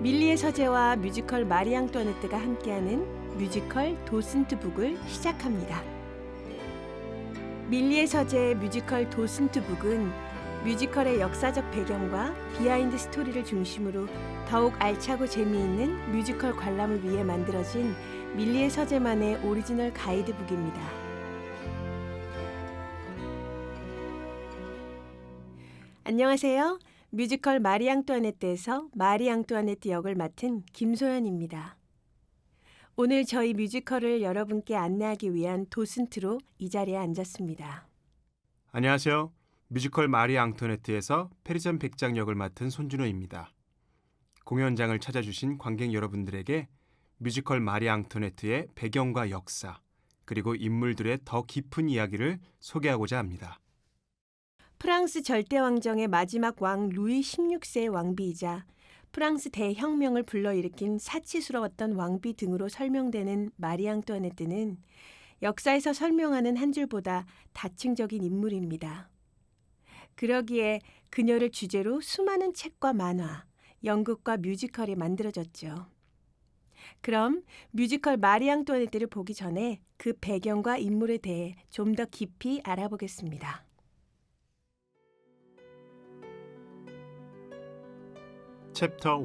밀리의 서재와 뮤지컬 마리 앙뚜아네트가 함께하는 뮤지컬 도슨트 북을 시작합니다. 밀리의 서재의 뮤지컬 도슨트 북은 뮤지컬의 역사적 배경과 비하인드 스토리를 중심으로 더욱 알차고 재미있는 뮤지컬 관람을 위해 만들어진 밀리의 서재만의 오리지널 가이드북입니다. 안녕하세요. 뮤지컬 마리 앙뚜아네트에서 마리 앙뚜아네트 역을 맡은 김소연입니다. 오늘 저희 뮤지컬을 여러분께 안내하기 위한 도슨트로 이 자리에 앉았습니다. 안녕하세요. 뮤지컬 마리 앙투아네트에서 페르잔 백장 역을 맡은 손준호입니다. 공연장을 찾아주신 관객 여러분들에게 뮤지컬 마리 앙투아네트의 배경과 역사, 그리고 인물들의 더 깊은 이야기를 소개하고자 합니다. 프랑스 절대왕정의 마지막 왕 루이 16세의 왕비이자 프랑스 대혁명을 불러일으킨 사치스러웠던 왕비 등으로 설명되는 마리 앙뚜아네트는 역사에서 설명하는 한 줄보다 다층적인 인물입니다. 그러기에 그녀를 주제로 수많은 책과 만화, 연극과 뮤지컬이 만들어졌죠. 그럼 뮤지컬 마리 앙뚜아네트를 보기 전에 그 배경과 인물에 대해 좀 더 깊이 알아보겠습니다. 챕터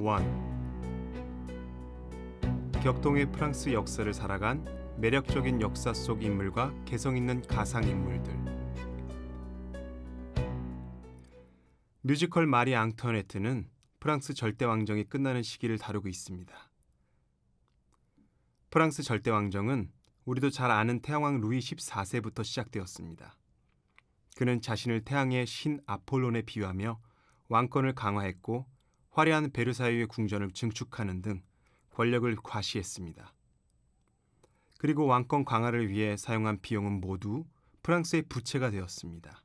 1. 격동의 프랑스 역사를 살아간 매력적인 역사 속 인물과 개성 있는 가상 인물들. 뮤지컬 마리 앙투아네트는 프랑스 절대왕정이 끝나는 시기를 다루고 있습니다. 프랑스 절대왕정은 우리도 잘 아는 태양왕 루이 14세부터 시작되었습니다. 그는 자신을 태양의 신 아폴론에 비유하며 왕권을 강화했고 화려한 베르사유의 궁전을 증축하는 등 권력을 과시했습니다. 그리고 왕권 강화를 위해 사용한 비용은 모두 프랑스의 부채가 되었습니다.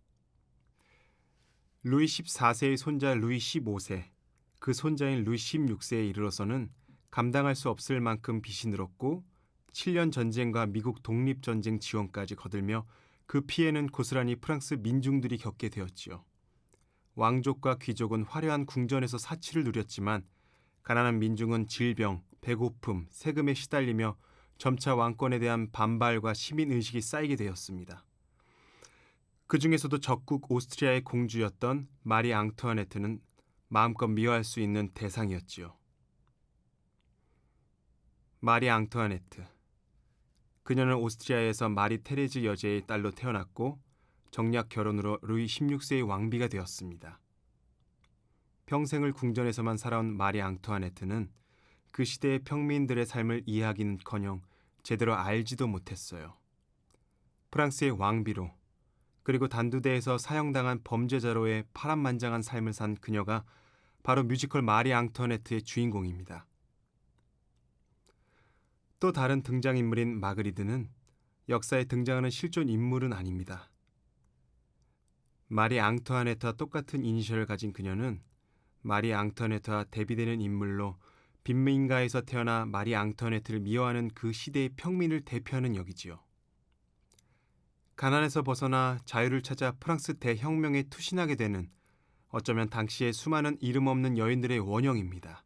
루이 14세의 손자 루이 15세, 그 손자인 루이 16세에 이르러서는 감당할 수 없을 만큼 빚이 늘었고 7년 전쟁과 미국 독립전쟁 지원까지 거들며 그 피해는 고스란히 프랑스 민중들이 겪게 되었지요. 왕족과 귀족은 화려한 궁전에서 사치를 누렸지만 가난한 민중은 질병, 배고픔, 세금에 시달리며 점차 왕권에 대한 반발과 시민의식이 쌓이게 되었습니다. 그 중에서도 적국 오스트리아의 공주였던 마리 앙투아네트는 마음껏 미워할 수 있는 대상이었지요. 마리 앙투아네트. 그녀는 오스트리아에서 마리 테레즈 여제의 딸로 태어났고 정략 결혼으로 루이 16세의 왕비가 되었습니다. 평생을 궁전에서만 살아온 마리 앙투아네트는 그 시대의 평민들의 삶을 이해하기는커녕 제대로 알지도 못했어요. 프랑스의 왕비로, 그리고 단두대에서 사형당한 범죄자로의 파란만장한 삶을 산 그녀가 바로 뮤지컬 마리 앙투아네트의 주인공입니다. 또 다른 등장인물인 마그리드는 역사에 등장하는 실존 인물은 아닙니다. 마리 앙투아네트와 똑같은 이니셜을 가진 그녀는 마리 앙투아네트와 대비되는 인물로 빈민가에서 태어나 마리 앙투아네트를 미워하는 그 시대의 평민을 대표하는 역이지요. 가난에서 벗어나 자유를 찾아 프랑스 대혁명에 투신하게 되는 어쩌면 당시의 수많은 이름 없는 여인들의 원형입니다.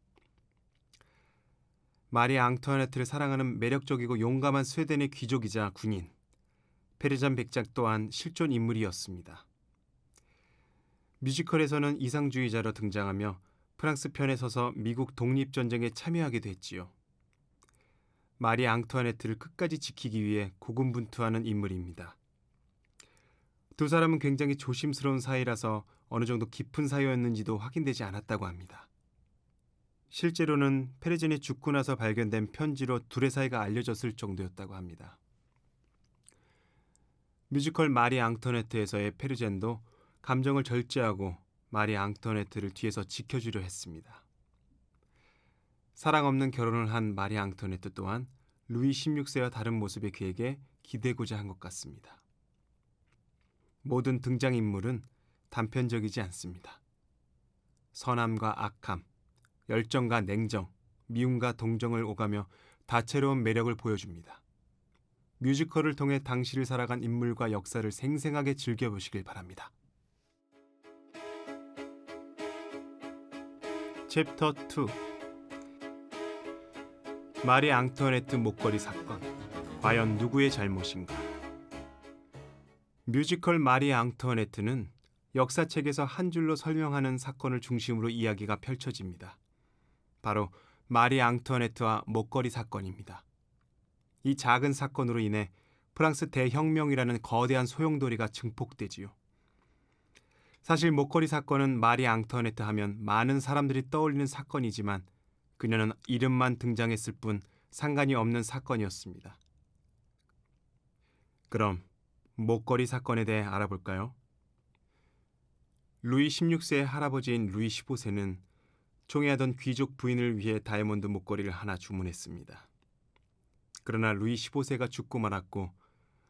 마리 앙투아네트를 사랑하는 매력적이고 용감한 스웨덴의 귀족이자 군인, 페르잔 백작 또한 실존 인물이었습니다. 뮤지컬에서는 이상주의자로 등장하며 프랑스 편에 서서 미국 독립전쟁에 참여하기도 했지요. 마리 앙투아네트를 끝까지 지키기 위해 고군분투하는 인물입니다. 두 사람은 굉장히 조심스러운 사이라서 어느 정도 깊은 사이였는지도 확인되지 않았다고 합니다. 실제로는 페르잔이 죽고 나서 발견된 편지로 둘의 사이가 알려졌을 정도였다고 합니다. 뮤지컬 마리 앙투아네트에서의 페르잔도 감정을 절제하고 마리 앙투아네트를 뒤에서 지켜주려 했습니다. 사랑 없는 결혼을 한 마리 앙투아네트 또한 루이 16세와 다른 모습의 그에게 기대고자 한 것 같습니다. 모든 등장인물은 단편적이지 않습니다. 선함과 악함, 열정과 냉정, 미움과 동정을 오가며 다채로운 매력을 보여줍니다. 뮤지컬을 통해 당시를 살아간 인물과 역사를 생생하게 즐겨보시길 바랍니다. 챕터 2. 마리 앙투아네트 목걸이 사건, 과연 누구의 잘못인가? 뮤지컬 마리 앙투아네트는 역사책에서 한 줄로 설명하는 사건을 중심으로 이야기가 펼쳐집니다. 바로 마리 앙투아네트와 목걸이 사건입니다. 이 작은 사건으로 인해 프랑스 대혁명이라는 거대한 소용돌이가 증폭되지요. 사실 목걸이 사건은 마리 앙투아네트 하면 많은 사람들이 떠올리는 사건이지만 그녀는 이름만 등장했을 뿐 상관이 없는 사건이었습니다. 그럼 목걸이 사건에 대해 알아볼까요? 루이 16세의 할아버지인 루이 15세는 총애하던 귀족 부인을 위해 다이아몬드 목걸이를 하나 주문했습니다. 그러나 루이 15세가 죽고 말았고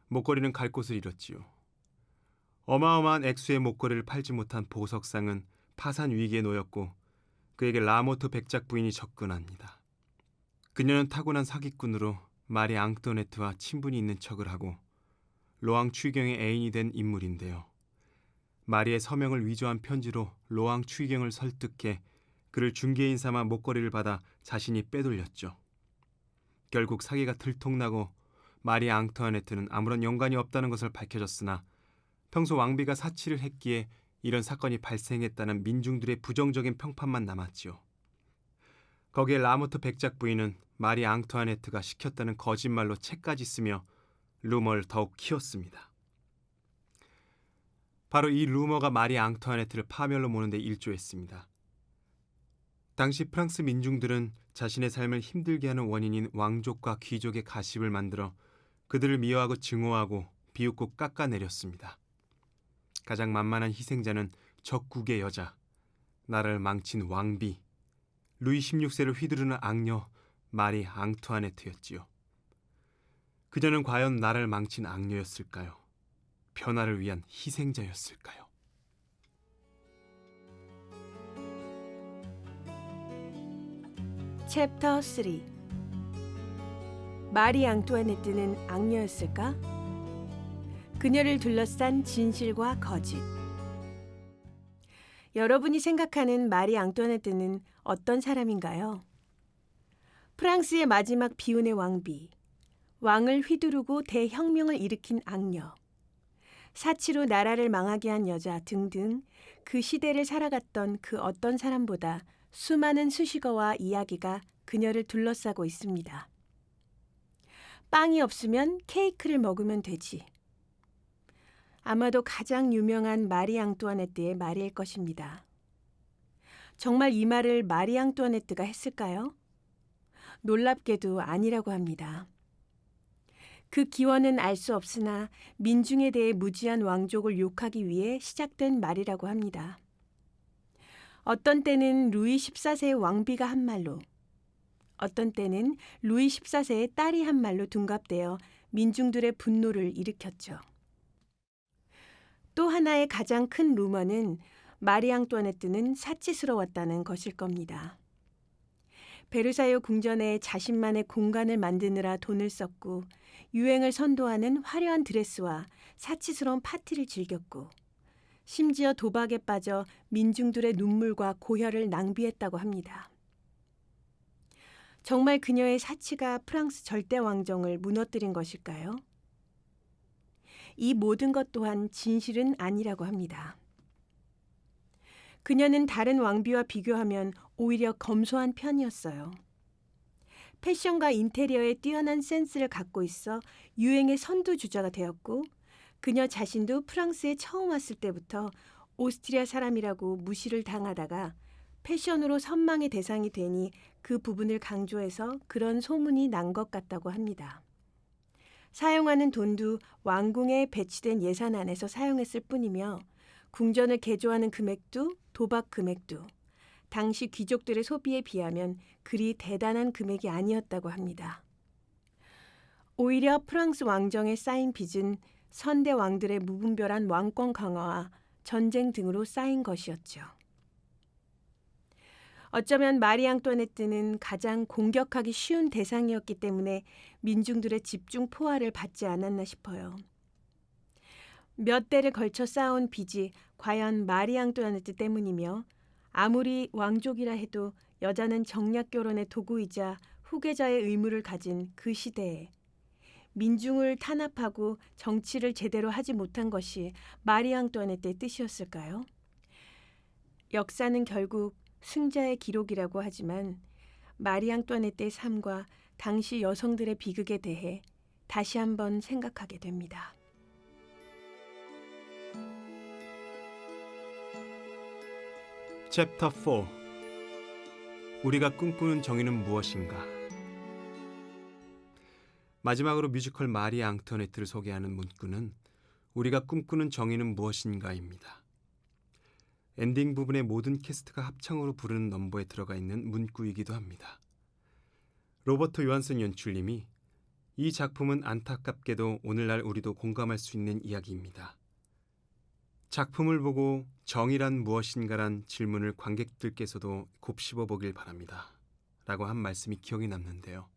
목걸이는 갈 곳을 잃었지요. 어마어마한 액수의 목걸이를 팔지 못한 보석상은 파산 위기에 놓였고 그에게 라모트 백작 부인이 접근합니다. 그녀는 타고난 사기꾼으로 마리 앙투아네트와 친분이 있는 척을 하고 로앙 추기경의 애인이 된 인물인데요. 마리의 서명을 위조한 편지로 로앙 추기경을 설득해 그를 중개인 삼아 목걸이를 받아 자신이 빼돌렸죠. 결국 사기가 들통나고 마리 앙투아네트는 아무런 연관이 없다는 것을 밝혀졌으나 평소 왕비가 사치를 했기에 이런 사건이 발생했다는 민중들의 부정적인 평판만 남았지요. 거기에 라모트 백작 부인은 마리 앙투아네트가 시켰다는 거짓말로 책까지 쓰며 루머를 더욱 키웠습니다. 바로 이 루머가 마리 앙투아네트를 파멸로 모는 데 일조했습니다. 당시 프랑스 민중들은 자신의 삶을 힘들게 하는 원인인 왕족과 귀족의 가십을 만들어 그들을 미워하고 증오하고 비웃고 깎아내렸습니다. 가장 만만한 희생자는 적국의 여자, 나라를 망친 왕비, 루이 16세를 휘두르는 악녀 마리 앙투아네트였지요. 그녀는 과연 나라를 망친 악녀였을까요? 변화를 위한 희생자였을까요? 챕터 3. 마리 앙투아네트는 악녀였을까? 그녀를 둘러싼 진실과 거짓. 여러분이 생각하는 마리 앙투아네트는 어떤 사람인가요? 프랑스의 마지막 비운의 왕비, 왕을 휘두르고 대혁명을 일으킨 악녀, 사치로 나라를 망하게 한 여자 등등 그 시대를 살아갔던 그 어떤 사람보다 수많은 수식어와 이야기가 그녀를 둘러싸고 있습니다. 빵이 없으면 케이크를 먹으면 되지. 아마도 가장 유명한 마리 앙투아네트의 말일 것입니다. 정말 이 말을 마리 앙투아네트가 했을까요? 놀랍게도 아니라고 합니다. 그 기원은 알 수 없으나 민중에 대해 무지한 왕족을 욕하기 위해 시작된 말이라고 합니다. 어떤 때는 루이 14세의 왕비가 한 말로, 어떤 때는 루이 14세의 딸이 한 말로 둔갑되어 민중들의 분노를 일으켰죠. 또 하나의 가장 큰 루머는 마리 앙투아네트는 사치스러웠다는 것일 겁니다. 베르사유 궁전에 자신만의 공간을 만드느라 돈을 썼고 유행을 선도하는 화려한 드레스와 사치스러운 파티를 즐겼고 심지어 도박에 빠져 민중들의 눈물과 고혈을 낭비했다고 합니다. 정말 그녀의 사치가 프랑스 절대 왕정을 무너뜨린 것일까요? 이 모든 것 또한 진실은 아니라고 합니다. 그녀는 다른 왕비와 비교하면 오히려 검소한 편이었어요. 패션과 인테리어에 뛰어난 센스를 갖고 있어 유행의 선두주자가 되었고 그녀 자신도 프랑스에 처음 왔을 때부터 오스트리아 사람이라고 무시를 당하다가 패션으로 선망의 대상이 되니 그 부분을 강조해서 그런 소문이 난 것 같다고 합니다. 사용하는 돈도 왕궁에 배치된 예산 안에서 사용했을 뿐이며 궁전을 개조하는 금액도 도박 금액도 당시 귀족들의 소비에 비하면 그리 대단한 금액이 아니었다고 합니다. 오히려 프랑스 왕정에 쌓인 빚은 선대 왕들의 무분별한 왕권 강화와 전쟁 등으로 쌓인 것이었죠. 어쩌면 마리 앙투아네트는 가장 공격하기 쉬운 대상이었기 때문에 민중들의 집중 포화를 받지 않았나 싶어요. 몇 대를 걸쳐 쌓아온 빚이 과연 마리 앙투아네트 때문이며 아무리 왕족이라 해도 여자는 정략 결혼의 도구이자 후계자의 의무를 가진 그 시대에 민중을 탄압하고 정치를 제대로 하지 못한 것이 마리 앙뚜아네트의 뜻이었을까요? 역사는 결국 승자의 기록이라고 하지만 마리 앙뚜아네트의 삶과 당시 여성들의 비극에 대해 다시 한번 생각하게 됩니다. 챕터 4. 우리가 꿈꾸는 정의는 무엇인가? 마지막으로 뮤지컬 마리 앙투아네트를 소개하는 문구는 우리가 꿈꾸는 정의는 무엇인가입니다. 엔딩 부분의 모든 캐스트가 합창으로 부르는 넘버에 들어가 있는 문구이기도 합니다. 로버트 요한슨 연출님이 이 작품은 안타깝게도 오늘날 우리도 공감할 수 있는 이야기입니다. 작품을 보고 정의란 무엇인가란 질문을 관객들께서도 곱씹어 보길 바랍니다. 라고 한 말씀이 기억에 남는데요.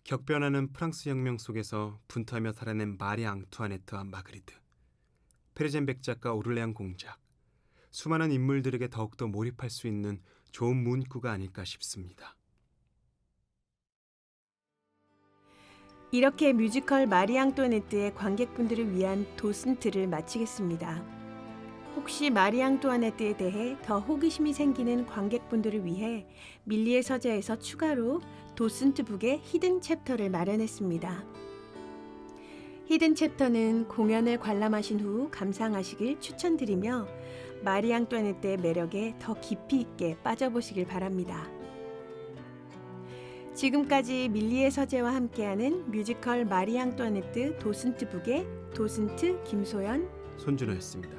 격변하는 프랑스 혁명 속에서 분투하며 살아낸 마리 앙투아네트와 마그리트, 페르젠백 작가 오를레앙 공작, 수많은 인물들에게 더욱더 몰입할 수 있는 좋은 문구가 아닐까 싶습니다. 이렇게 뮤지컬 마리 앙뚜아네트의 관객분들을 위한 도슨트를 마치겠습니다. 혹시 마리 앙뚜아네트에 대해 더 호기심이 생기는 관객분들을 위해 밀리의 서재에서 추가로 도슨트 북의 히든 챕터를 마련했습니다. 히든 챕터는 공연을 관람하신 후 감상하시길 추천드리며 마리 앙뚜아네트의 매력에 더 깊이 있게 빠져보시길 바랍니다. 지금까지 밀리의 서재와 함께하는 뮤지컬 마리 앙뚜아네트 도슨트 북의 도슨트 김소연, 손준호였습니다.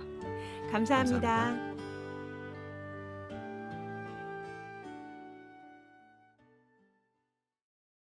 감사합니다. 감사합니다.